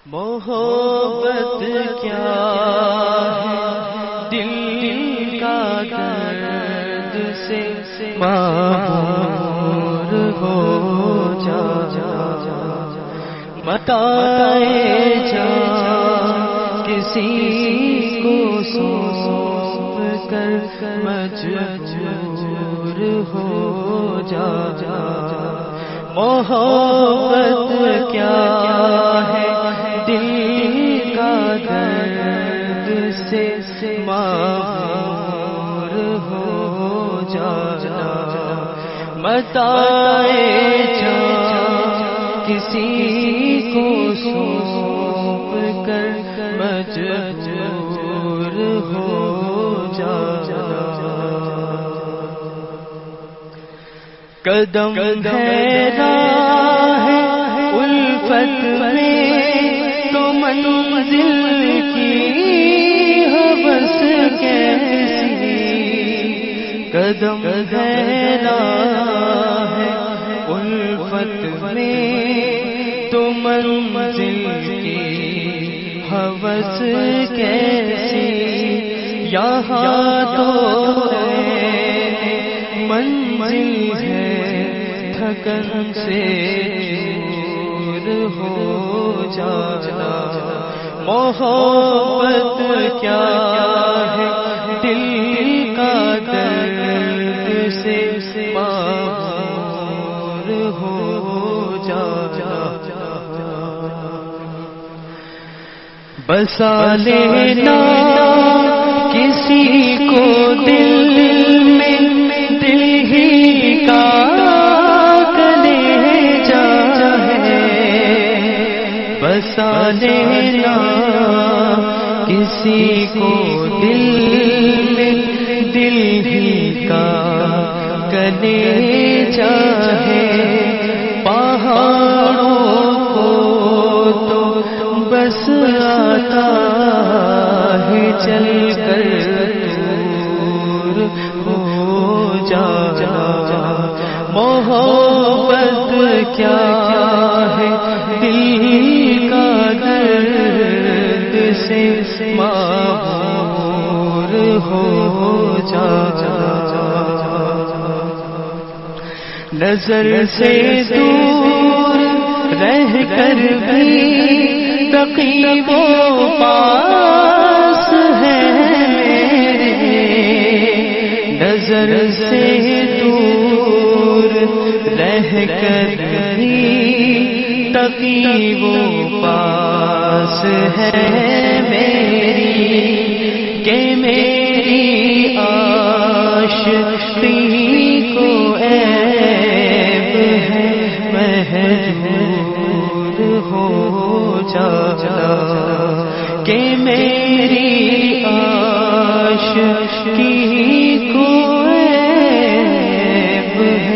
محبت کیا ہے دل کا درد سے معمور ہو جا بتائے جا کسی کو سونپ کر مجبور ہو جا محبت کیا ہے دل کا درد سے معمور ہو جا بتائے جا کسی کو سونپ کر مجبور ہو جا قدم ہے راہ الفت میں تو منزل کی ہوس کیسی قدم ہے راہ الفت میں تو منزل کی ہوس کیسی یہاں تو منزل ہے تھکن سے دور ہو جانا محبت کیا ہے دل کا درد سے معمور ہو جانا بسا لینا کسی کو دل میں دل ہی کا کلیجہ ہے بسا لینا کسی کو دل میں دل ہی کا کلیجہ ہے پہاڑوں کو تو بس آتا ہے چل کر محبت کیا ہے دل کا درد سے معمور ہو جا نظر سے دور رہ کر بھی رقیب و پاس ہے میرے نظر سے دور رہ کر بھی رقیب و پاس ہے میری کہ میری عاشقی کو عیب ہے مجبور ہو جانا کہ میری عاشقی کو عیب ہے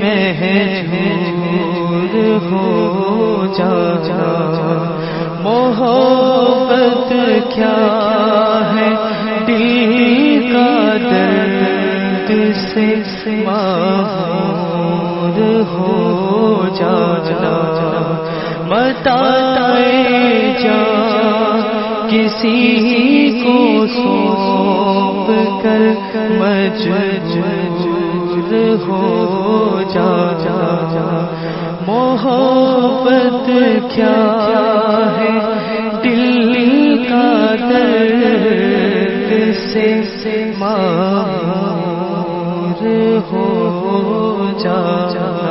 مجبور ہو جانا محبت کیا ہے دل کا درد سے معمور ہو جانا بتائے جا کسی کو سونپ کر مجبور ہو جا محبت کیا ہے دل کا درد سے معمور ہو جا